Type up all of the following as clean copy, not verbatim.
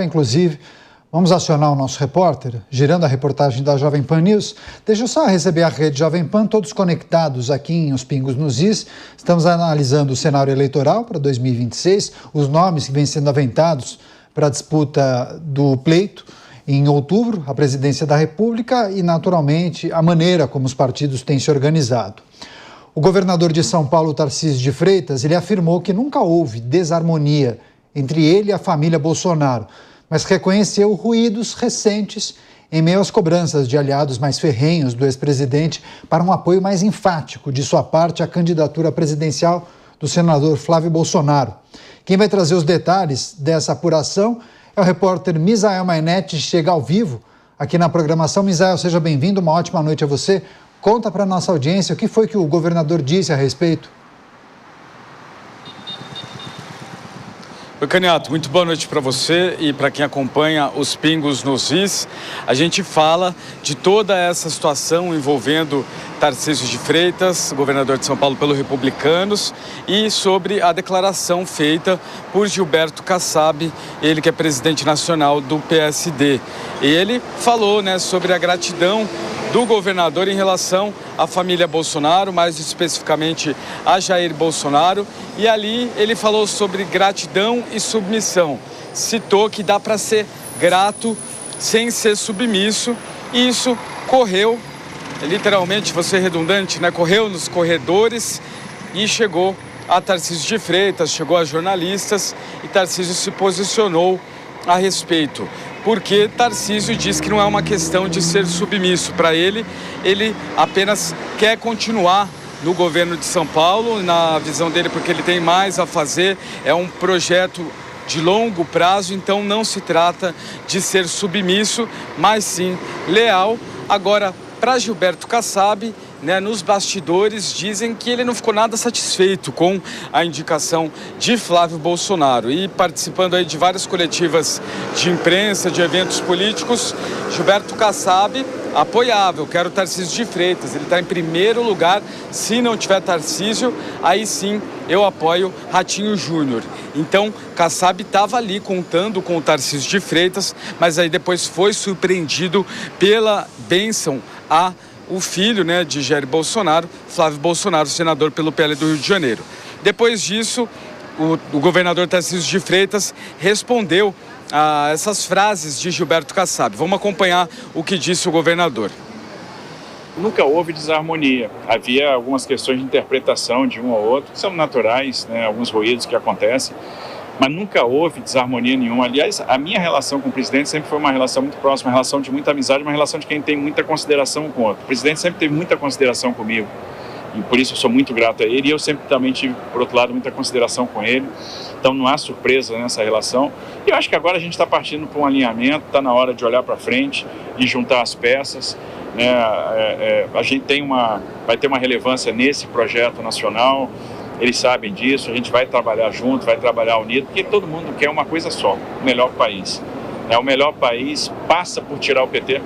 Inclusive, vamos acionar o nosso repórter, girando a reportagem da Jovem Pan News. Deixa eu só receber a rede Jovem Pan, todos conectados aqui em Os Pingos nos Is. Estamos analisando o cenário eleitoral para 2026, os nomes que vêm sendo aventados para a disputa do pleito em outubro, a presidência da República e, naturalmente, a maneira como os partidos têm se organizado. O governador de São Paulo, Tarcísio de Freitas, ele afirmou que nunca houve desarmonia entre ele e a família Bolsonaro, mas reconheceu ruídos recentes em meio às cobranças de aliados mais ferrenhos do ex-presidente para um apoio mais enfático de sua parte à candidatura presidencial do senador Flávio Bolsonaro. Quem vai trazer os detalhes dessa apuração é o repórter Misael Mainetti, que chega ao vivo aqui na programação. Misael, seja bem-vindo, uma ótima noite a você. Conta para a nossa audiência o que foi que o governador disse a respeito. Oi, Caniato, muito boa noite para você e para quem acompanha os Pingos nos Is. A gente fala de toda essa situação envolvendo Tarcísio de Freitas, governador de São Paulo pelo Republicanos, e sobre a declaração feita por Gilberto Kassab, ele que é presidente nacional do PSD. E ele falou, sobre a gratidão do governador em relação à família Bolsonaro, mais especificamente a Jair Bolsonaro, e ali ele falou sobre gratidão e submissão. Citou que dá para ser grato sem ser submisso, e isso correu, literalmente, vou ser redundante, correu nos corredores e chegou a Tarcísio de Freitas, chegou a jornalistas, e Tarcísio se posicionou a respeito. Porque Tarcísio diz que não é uma questão de ser submisso. Para ele apenas quer continuar no governo de São Paulo, na visão dele, porque ele tem mais a fazer, é um projeto de longo prazo, então não se trata de ser submisso, mas sim leal. Agora, para Gilberto Kassab, nos bastidores dizem que ele não ficou nada satisfeito com a indicação de Flávio Bolsonaro. E participando aí de várias coletivas de imprensa, de eventos políticos, Gilberto Kassab apoiava. Eu quero Tarcísio de Freitas, ele está em primeiro lugar. Se não tiver Tarcísio, aí sim eu apoio Ratinho Júnior. Então, Kassab estava ali contando com o Tarcísio de Freitas, mas aí depois foi surpreendido pela bênção a o filho de Jair Bolsonaro, Flávio Bolsonaro, senador pelo PL do Rio de Janeiro. Depois disso, o governador Tarcísio de Freitas respondeu a essas frases de Gilberto Kassab. Vamos acompanhar o que disse o governador. Nunca houve desarmonia. Havia algumas questões de interpretação de um ou outro, que são naturais, alguns ruídos que acontecem, mas nunca houve desarmonia nenhuma. Aliás, a minha relação com o presidente sempre foi uma relação muito próxima, uma relação de muita amizade, uma relação de quem tem muita consideração com o outro. O presidente sempre teve muita consideração comigo, e por isso eu sou muito grato a ele, e eu sempre também tive, por outro lado, muita consideração com ele. Então não há surpresa nessa relação. E eu acho que agora a gente está partindo para um alinhamento, está na hora de olhar para frente e juntar as peças. A gente vai ter uma relevância nesse projeto nacional. Eles sabem disso, a gente vai trabalhar junto, vai trabalhar unido, porque todo mundo quer uma coisa só, o melhor país. O melhor país passa por tirar o PT.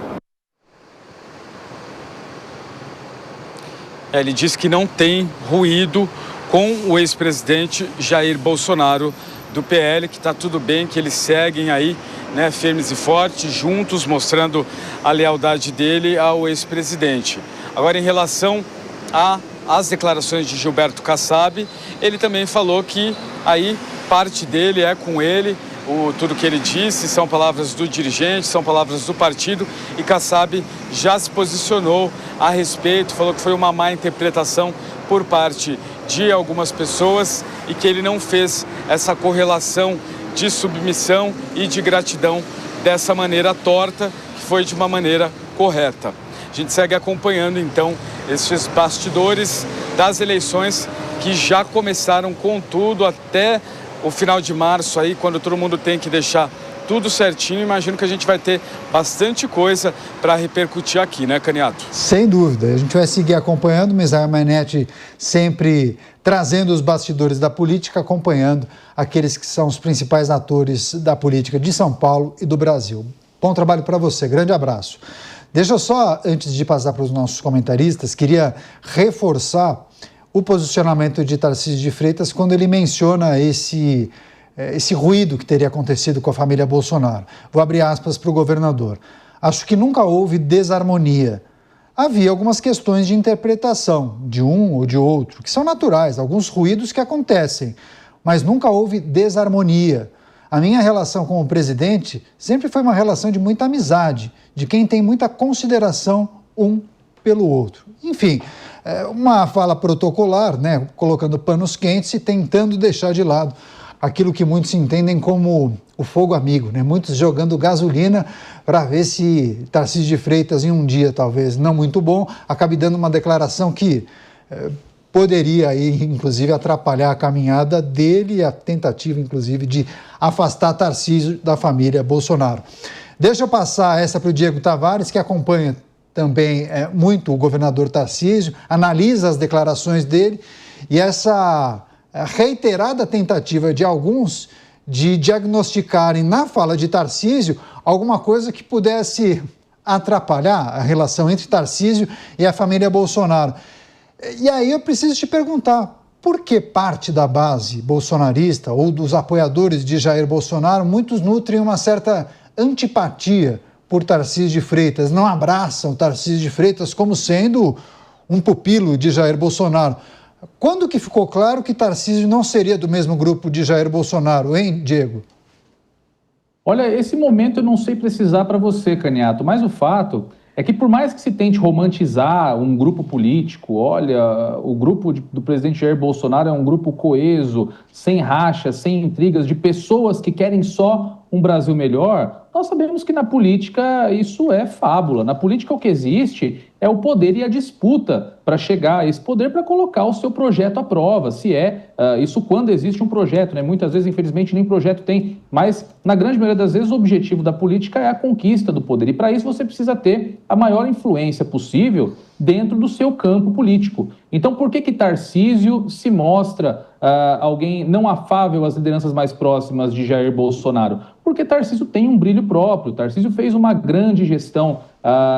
Ele diz que não tem ruído com o ex-presidente Jair Bolsonaro do PL, que está tudo bem, que eles seguem aí, firmes e fortes, juntos, mostrando a lealdade dele ao ex-presidente. Agora, em relação às declarações de Gilberto Kassab, ele também falou que aí parte dele é com ele, tudo que ele disse são palavras do dirigente, são palavras do partido, e Kassab já se posicionou a respeito, falou que foi uma má interpretação por parte de algumas pessoas e que ele não fez essa correlação de submissão e de gratidão dessa maneira torta, que foi de uma maneira correta. A gente segue acompanhando, então, esses bastidores das eleições que já começaram com tudo até o final de março, aí, quando todo mundo tem que deixar tudo certinho. Imagino que a gente vai ter bastante coisa para repercutir aqui, Caniato? Sem dúvida. A gente vai seguir acompanhando, Misael Mainetti sempre trazendo os bastidores da política, acompanhando aqueles que são os principais atores da política de São Paulo e do Brasil. Bom trabalho para você. Grande abraço. Deixa eu só, antes de passar para os nossos comentaristas, queria reforçar o posicionamento de Tarcísio de Freitas quando ele menciona esse esse ruído que teria acontecido com a família Bolsonaro. Vou abrir aspas para o governador. Acho que nunca houve desarmonia. Havia algumas questões de interpretação de um ou de outro, que são naturais, alguns ruídos que acontecem, mas nunca houve desarmonia. A minha relação com o presidente sempre foi uma relação de muita amizade, de quem tem muita consideração um pelo outro. Enfim, uma fala protocolar, né, colocando panos quentes e tentando deixar de lado aquilo que muitos entendem como o fogo amigo, né? Muitos jogando gasolina para ver se Tarcísio de Freitas, em um dia talvez não muito bom, acabe dando uma declaração que poderia aí, inclusive, atrapalhar a caminhada dele e a tentativa, inclusive, de afastar Tarcísio da família Bolsonaro. Deixa eu passar essa para o Diego Tavares, que acompanha também muito o governador Tarcísio, analisa as declarações dele e essa reiterada tentativa de alguns de diagnosticarem na fala de Tarcísio alguma coisa que pudesse atrapalhar a relação entre Tarcísio e a família Bolsonaro. E aí eu preciso te perguntar, por que parte da base bolsonarista ou dos apoiadores de Jair Bolsonaro, muitos nutrem uma certa antipatia por Tarcísio de Freitas, não abraçam Tarcísio de Freitas como sendo um pupilo de Jair Bolsonaro? Quando que ficou claro que Tarcísio não seria do mesmo grupo de Jair Bolsonaro, hein, Diego? Olha, esse momento eu não sei precisar para você, Caniato, mas o fato é que por mais que se tente romantizar um grupo político, olha, o grupo do presidente Jair Bolsonaro é um grupo coeso, sem rachas, sem intrigas, de pessoas que querem só um Brasil melhor, nós sabemos que na política isso é fábula. Na política o que existe é o poder e a disputa para chegar a esse poder para colocar o seu projeto à prova, se isso quando existe um projeto, né? Muitas vezes, infelizmente, nem projeto tem, mas na grande maioria das vezes o objetivo da política é a conquista do poder e para isso você precisa ter a maior influência possível dentro do seu campo político. Então, por que Tarcísio se mostra alguém não afável às lideranças mais próximas de Jair Bolsonaro? Porque Tarcísio tem um brilho próprio. Tarcísio fez uma grande gestão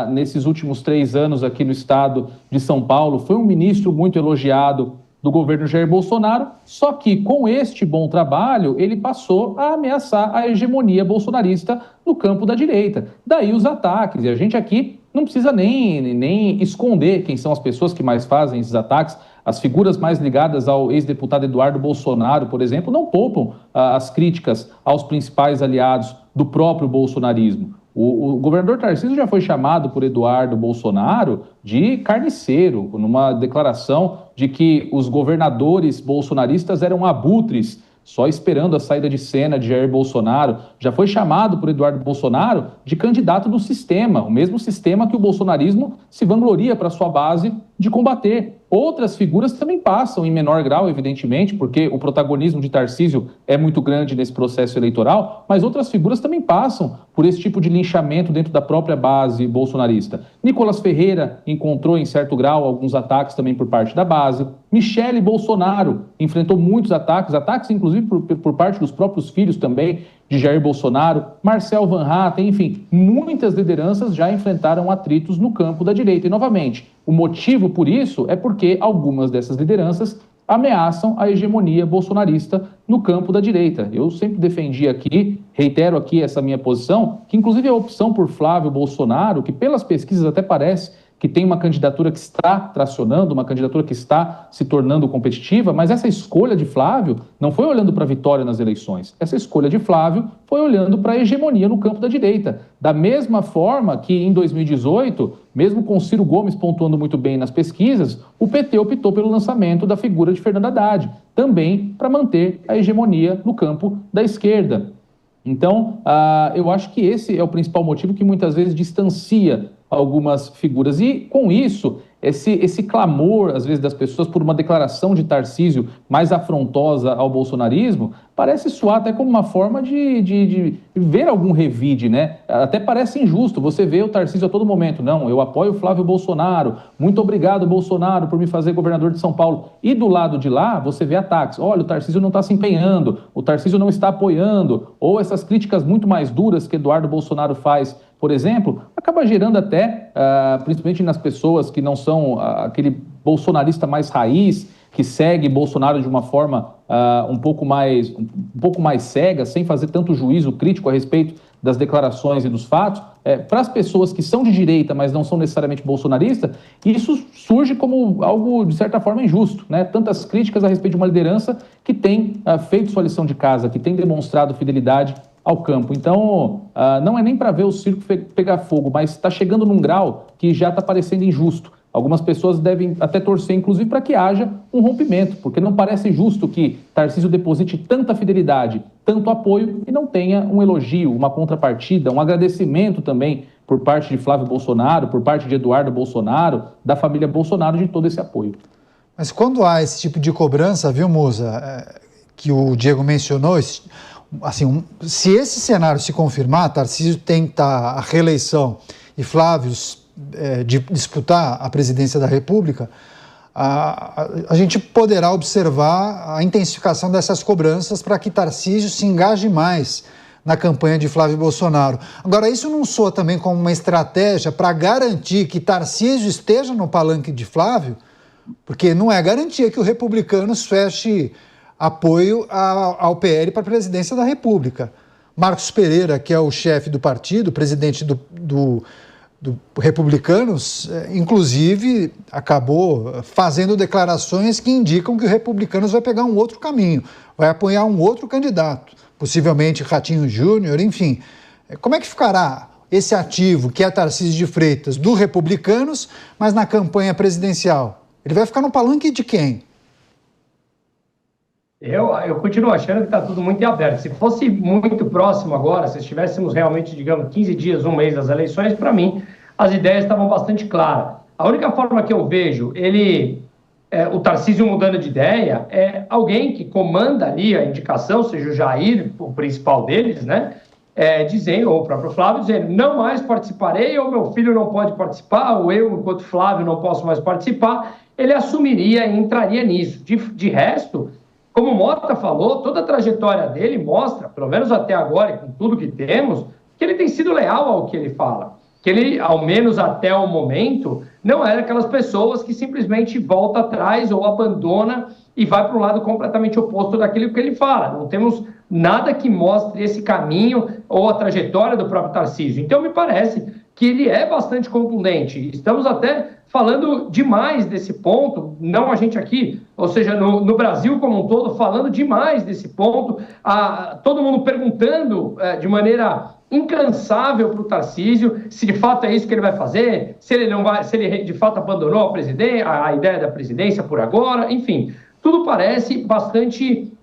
nesses últimos 3 anos aqui no estado de São Paulo. Foi um ministro muito elogiado do governo Jair Bolsonaro, só que com este bom trabalho ele passou a ameaçar a hegemonia bolsonarista no campo da direita. Daí os ataques, e a gente aqui não precisa nem esconder quem são as pessoas que mais fazem esses ataques. As figuras mais ligadas ao ex-deputado Eduardo Bolsonaro, por exemplo, não poupam as críticas aos principais aliados do próprio bolsonarismo. O governador Tarcísio já foi chamado por Eduardo Bolsonaro de carniceiro, numa declaração de que os governadores bolsonaristas eram abutres, só esperando a saída de cena de Jair Bolsonaro. Já foi chamado por Eduardo Bolsonaro de candidato do sistema, o mesmo sistema que o bolsonarismo se vangloria para sua base de combater. Outras figuras também passam em menor grau, evidentemente, porque o protagonismo de Tarcísio é muito grande nesse processo eleitoral, mas outras figuras também passam por esse tipo de linchamento dentro da própria base bolsonarista. Nicolas Ferreira encontrou, em certo grau, alguns ataques também por parte da base. Michele Bolsonaro enfrentou muitos ataques inclusive por parte dos próprios filhos também de Jair Bolsonaro. Marcel Van Hatten, enfim, muitas lideranças já enfrentaram atritos no campo da direita. E, novamente, o motivo por isso é porque algumas dessas lideranças ameaçam a hegemonia bolsonarista no campo da direita. Eu sempre defendi aqui, reitero aqui essa minha posição, que inclusive a opção por Flávio Bolsonaro, que pelas pesquisas até parece que tem uma candidatura que está tracionando, uma candidatura que está se tornando competitiva, mas essa escolha de Flávio não foi olhando para a vitória nas eleições. Essa escolha de Flávio foi olhando para a hegemonia no campo da direita. Da mesma forma que em 2018, mesmo com Ciro Gomes pontuando muito bem nas pesquisas, o PT optou pelo lançamento da figura de Fernando Haddad, também para manter a hegemonia no campo da esquerda. Então, eu acho que esse é o principal motivo que muitas vezes distancia algumas figuras. E, com isso, esse clamor, às vezes, das pessoas por uma declaração de Tarcísio mais afrontosa ao bolsonarismo, parece soar até como uma forma de ver algum revide, né? Até parece injusto. Você vê o Tarcísio a todo momento. Não, eu apoio o Flávio Bolsonaro. Muito obrigado, Bolsonaro, por me fazer governador de São Paulo. E do lado de lá, você vê ataques. Olha, o Tarcísio não está se empenhando, o Tarcísio não está apoiando. Ou essas críticas muito mais duras que Eduardo Bolsonaro faz, por exemplo, acaba gerando até, principalmente nas pessoas que não são aquele bolsonarista mais raiz, que segue Bolsonaro de uma forma um pouco mais cega, sem fazer tanto juízo crítico a respeito das declarações e dos fatos, para as pessoas que são de direita, mas não são necessariamente bolsonaristas, isso surge como algo, de certa forma, injusto, né? Tantas críticas a respeito de uma liderança que tem feito sua lição de casa, que tem demonstrado fidelidade ao campo. Então, não é nem para ver o circo pegar fogo, mas está chegando num grau que já está parecendo injusto. Algumas pessoas devem até torcer, inclusive, para que haja um rompimento, porque não parece justo que Tarcísio deposite tanta fidelidade, tanto apoio e não tenha um elogio, uma contrapartida, um agradecimento também por parte de Flávio Bolsonaro, por parte de Eduardo Bolsonaro, da família Bolsonaro, de todo esse apoio. Mas quando há esse tipo de cobrança, viu, Musa, que o Diego mencionou, assim, se esse cenário se confirmar, Tarcísio tenta a reeleição e Flávio de disputar a presidência da República, a gente poderá observar a intensificação dessas cobranças para que Tarcísio se engaje mais na campanha de Flávio Bolsonaro. Agora, isso não soa também como uma estratégia para garantir que Tarcísio esteja no palanque de Flávio? Porque não é garantia que o Republicanos feche apoio ao PL para a presidência da República. Marcos Pereira, que é o chefe do partido, presidente do Republicanos, inclusive acabou fazendo declarações que indicam que o Republicanos vai pegar um outro caminho, vai apoiar um outro candidato, possivelmente Ratinho Júnior, enfim. Como é que ficará esse ativo, que é Tarcísio de Freitas, do Republicanos, mas na campanha presidencial? Ele vai ficar no palanque de quem? Eu continuo achando que está tudo muito em aberto. Se fosse muito próximo agora, se estivéssemos realmente, digamos, 15 dias, um mês das eleições, para mim, as ideias estavam bastante claras. A única forma que eu vejo o Tarcísio mudando de ideia é alguém que comanda ali a indicação, seja o Jair, o principal deles, né? Dizendo, ou o próprio Flávio, dizendo, não mais participarei, ou meu filho não pode participar, ou eu, enquanto Flávio, não posso mais participar. Ele assumiria e entraria nisso. De resto, como o Mota falou, toda a trajetória dele mostra, pelo menos até agora, e com tudo que temos, que ele tem sido leal ao que ele fala. Que ele, ao menos até o momento, não é daquelas pessoas que simplesmente volta atrás ou abandona e vai para um lado completamente oposto daquilo que ele fala. Não temos nada que mostre esse caminho ou a trajetória do próprio Tarcísio. Então, me parece que ele é bastante contundente. Estamos até falando demais desse ponto, não a gente aqui, ou seja, no Brasil como um todo, falando demais desse ponto, todo mundo perguntando de maneira incansável para o Tarcísio se de fato é isso que ele vai fazer, se ele de fato abandonou a ideia da presidência por agora, enfim, tudo parece bastante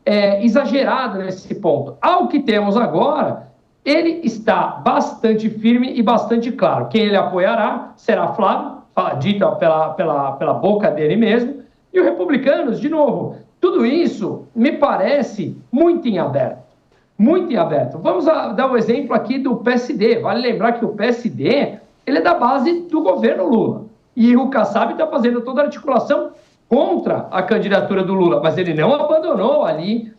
exagerado nesse ponto. Ao que temos agora, ele está bastante firme e bastante claro. Quem ele apoiará será Flávio, dita pela boca dele mesmo, e os Republicanos, de novo, tudo isso me parece muito em aberto. Muito em aberto. Vamos dar um exemplo aqui do PSD. Vale lembrar que o PSD ele é da base do governo Lula. E o Kassab está fazendo toda a articulação contra a candidatura do Lula, mas ele não abandonou ali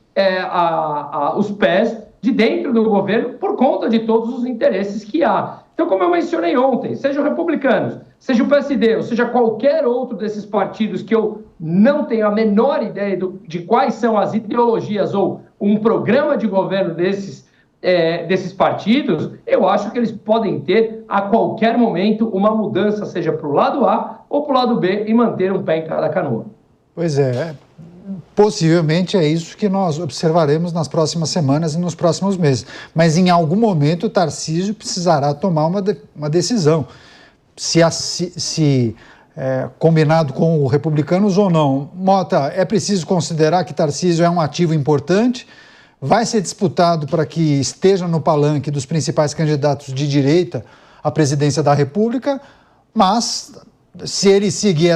os pés de dentro do governo por conta de todos os interesses que há. Então, como eu mencionei ontem, seja os Republicanos, seja o PSD, ou seja qualquer outro desses partidos que eu não tenho a menor ideia de quais são as ideologias ou um programa de governo desses partidos, eu acho que eles podem ter a qualquer momento uma mudança, seja para o lado A ou para o lado B, e manter um pé em cada canoa. Pois é, possivelmente é isso que nós observaremos nas próximas semanas e nos próximos meses. Mas em algum momento o Tarcísio precisará tomar uma decisão. Combinado com os Republicanos ou não. Mota, é preciso considerar que Tarcísio é um ativo importante, vai ser disputado para que esteja no palanque dos principais candidatos de direita à presidência da República, mas se ele seguir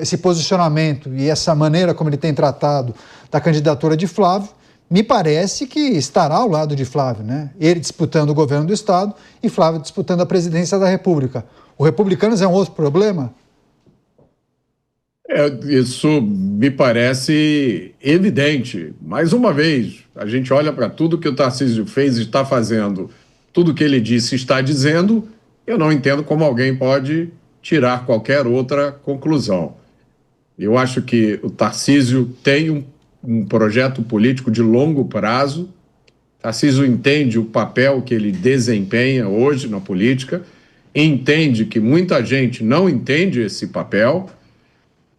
esse posicionamento e essa maneira como ele tem tratado da candidatura de Flávio, me parece que estará ao lado de Flávio, né? Ele disputando o governo do Estado e Flávio disputando a presidência da República. O Republicanos é um outro problema? Isso me parece evidente. Mais uma vez, a gente olha para tudo que o Tarcísio fez e está fazendo, tudo que ele disse e está dizendo, eu não entendo como alguém pode tirar qualquer outra conclusão. Eu acho que o Tarcísio tem um projeto político de longo prazo. Tarcísio entende o papel que ele desempenha hoje na política, entende que muita gente não entende esse papel,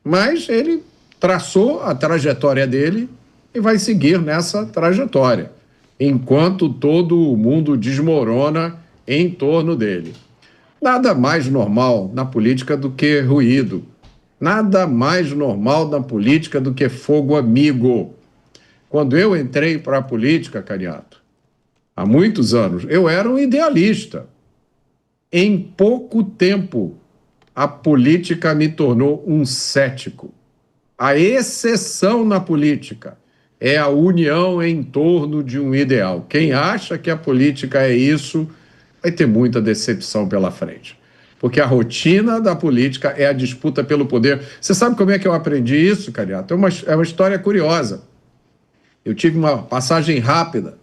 mas ele traçou a trajetória dele e vai seguir nessa trajetória, enquanto todo o mundo desmorona em torno dele. Nada mais normal na política do que ruído. Nada mais normal na política do que fogo amigo. Quando eu entrei para a política, Caniato, há muitos anos, eu era um idealista. Em pouco tempo, a política me tornou um cético. A exceção na política é a união em torno de um ideal. Quem acha que a política é isso, vai ter muita decepção pela frente. Porque a rotina da política é a disputa pelo poder. Você sabe como é que eu aprendi isso, Caniato? É uma história curiosa. Eu tive uma passagem rápida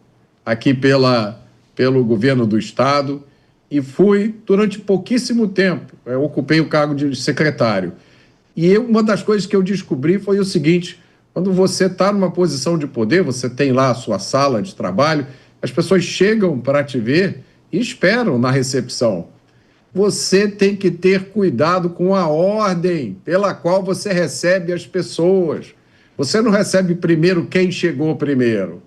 aqui pelo governo do Estado e fui durante pouquíssimo tempo. Eu ocupei o cargo de secretário. E uma das coisas que eu descobri foi o seguinte: quando você está numa posição de poder, você tem lá a sua sala de trabalho, as pessoas chegam para te ver e esperam na recepção. Você tem que ter cuidado com a ordem pela qual você recebe as pessoas. Você não recebe primeiro quem chegou primeiro.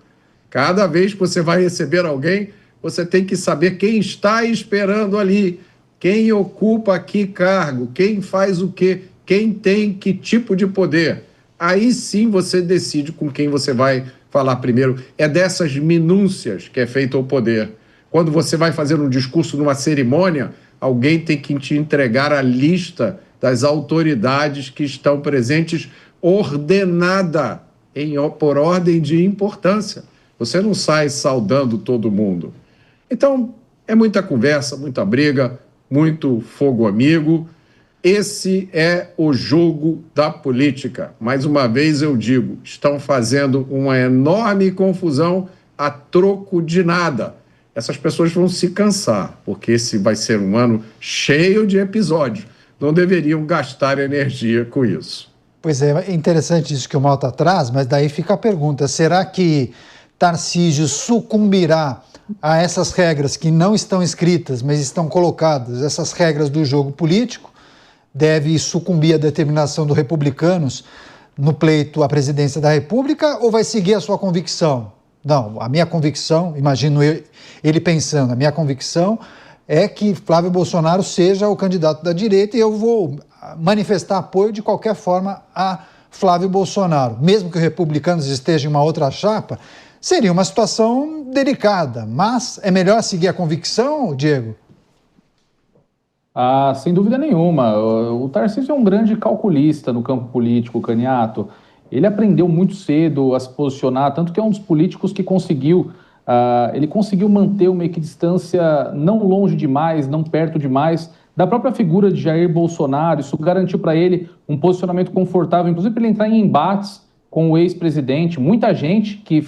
Cada vez que você vai receber alguém, você tem que saber quem está esperando ali, quem ocupa que cargo, quem faz o quê, quem tem que tipo de poder. Aí sim você decide com quem você vai falar primeiro. É dessas minúcias que é feito o poder. Quando você vai fazer um discurso numa cerimônia, alguém tem que te entregar a lista das autoridades que estão presentes, ordenada por ordem de importância. Você não sai saudando todo mundo. Então, é muita conversa, muita briga, muito fogo amigo. Esse é o jogo da política. Mais uma vez eu digo, estão fazendo uma enorme confusão a troco de nada. Essas pessoas vão se cansar, porque esse vai ser um ano cheio de episódios. Não deveriam gastar energia com isso. Pois é interessante isso que o Malta traz, mas daí fica a pergunta: será que Tarcísio sucumbirá a essas regras que não estão escritas, mas estão colocadas, essas regras do jogo político? Deve sucumbir à determinação dos republicanos no pleito à presidência da República, ou vai seguir a sua convicção? Não, a minha convicção, imagino ele pensando, a minha convicção é que Flávio Bolsonaro seja o candidato da direita e eu vou manifestar apoio de qualquer forma a Flávio Bolsonaro. Mesmo que os republicanos estejam em uma outra chapa, seria uma situação delicada, mas é melhor seguir a convicção, Diego? Ah, sem dúvida nenhuma. O Tarcísio é um grande calculista no campo político, Caniato. Ele aprendeu muito cedo a se posicionar, tanto que é um dos políticos que conseguiu manter uma equidistância não longe demais, não perto demais da própria figura de Jair Bolsonaro. Isso garantiu para ele um posicionamento confortável, inclusive para ele entrar em embates com o ex-presidente. Muita gente que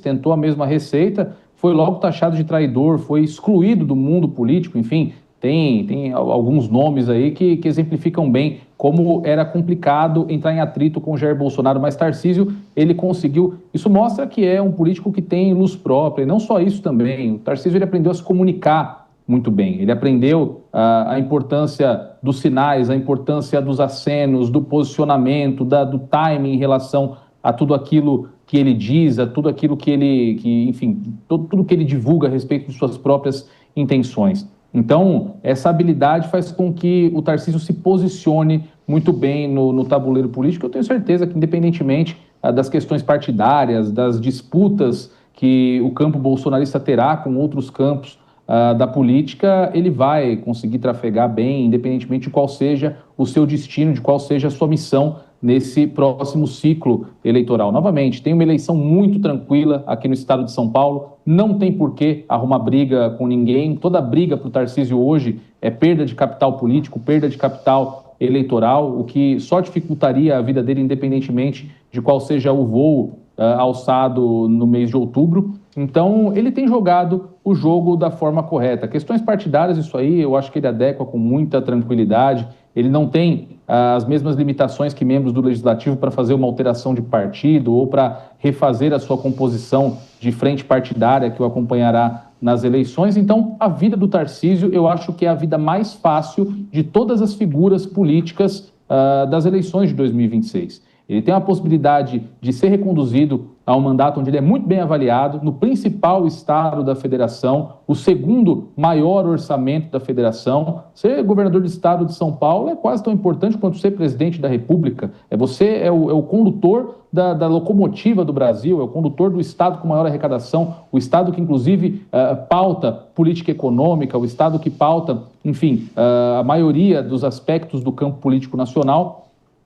tentou a mesma receita, foi logo taxado de traidor, foi excluído do mundo político, enfim. Tem alguns nomes aí que exemplificam bem como era complicado entrar em atrito com Jair Bolsonaro, mas Tarcísio, ele conseguiu. Isso mostra que é um político que tem luz própria, e não só isso também. O Tarcísio, ele aprendeu a se comunicar muito bem, ele aprendeu a importância dos sinais, a importância dos acenos, do posicionamento, do timing em relação a tudo aquilo que ele diz, a tudo aquilo tudo que ele divulga a respeito de suas próprias intenções. Então, essa habilidade faz com que o Tarcísio se posicione muito bem no tabuleiro político. Eu tenho certeza que, independentemente das questões partidárias, das disputas que o campo bolsonarista terá com outros campos da política, ele vai conseguir trafegar bem, independentemente de qual seja o seu destino, de qual seja a sua missão nesse próximo ciclo eleitoral. Novamente, tem uma eleição muito tranquila aqui no estado de São Paulo, não tem por que arrumar briga com ninguém. Toda briga para o Tarcísio hoje é perda de capital político, perda de capital eleitoral, o que só dificultaria a vida dele, independentemente de qual seja o voo alçado no mês de outubro. Então, ele tem jogado o jogo da forma correta. Questões partidárias, isso aí, eu acho que ele adequa com muita tranquilidade. Ele não tem as mesmas limitações que membros do Legislativo para fazer uma alteração de partido ou para refazer a sua composição de frente partidária que o acompanhará nas eleições. Então, a vida do Tarcísio, eu acho que é a vida mais fácil de todas as figuras políticas das eleições de 2026. Ele tem a possibilidade de ser reconduzido a um mandato onde ele é muito bem avaliado, no principal estado da federação, o segundo maior orçamento da federação. Ser governador do estado de São Paulo é quase tão importante quanto ser presidente da República. Você é o condutor da locomotiva do Brasil, é o condutor do estado com maior arrecadação, o estado que, inclusive, pauta política econômica, o estado que pauta, enfim, a maioria dos aspectos do campo político nacional.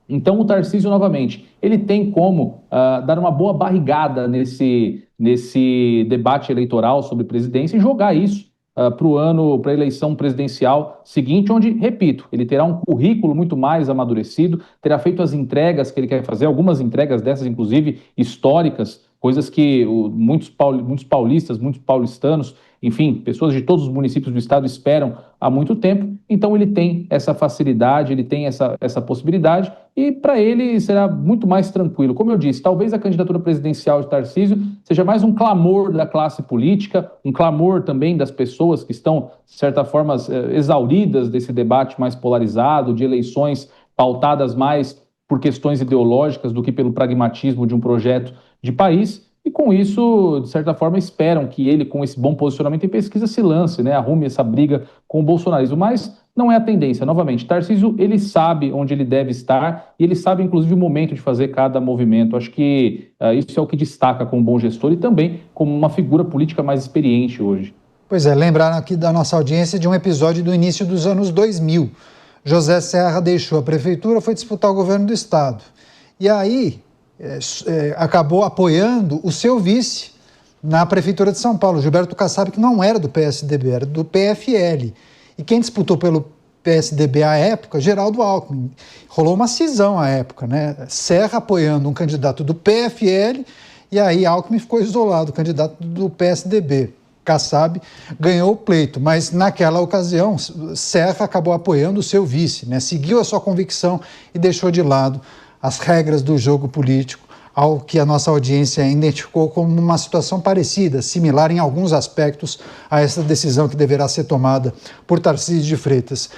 Então, o Tarcísio, novamente, ele tem como dar uma boa barrigada nesse debate eleitoral sobre presidência e jogar isso para a eleição presidencial seguinte, onde, repito, ele terá um currículo muito mais amadurecido, terá feito as entregas que ele quer fazer, algumas entregas dessas, inclusive, históricas, coisas que muitos paulistas, muitos paulistanos, enfim, pessoas de todos os municípios do estado esperam há muito tempo. Então ele tem essa facilidade, ele tem essa possibilidade e para ele será muito mais tranquilo. Como eu disse, talvez a candidatura presidencial de Tarcísio seja mais um clamor da classe política, um clamor também das pessoas que estão, de certa forma, exauridas desse debate mais polarizado, de eleições pautadas mais por questões ideológicas do que pelo pragmatismo de um projeto de país. E com isso, de certa forma, esperam que ele, com esse bom posicionamento em pesquisa, se lance, né, arrume essa briga com o bolsonarismo. Mas não é a tendência. Novamente, Tarcísio, ele sabe onde ele deve estar e ele sabe, inclusive, o momento de fazer cada movimento. Acho que isso é o que destaca como bom gestor e também como uma figura política mais experiente hoje. Pois é, lembraram aqui da nossa audiência de um episódio do início dos anos 2000. José Serra deixou a prefeitura, foi disputar o governo do estado. E aí acabou apoiando o seu vice na prefeitura de São Paulo, Gilberto Kassab, que não era do PSDB, era do PFL. E quem disputou pelo PSDB à época, Geraldo Alckmin. Rolou uma cisão à época, né? Serra apoiando um candidato do PFL e aí Alckmin ficou isolado, candidato do PSDB. Kassab ganhou o pleito, mas naquela ocasião Serra acabou apoiando o seu vice, né? Seguiu a sua convicção e deixou de lado as regras do jogo político, ao que a nossa audiência identificou como uma situação parecida, similar em alguns aspectos a essa decisão que deverá ser tomada por Tarcísio de Freitas.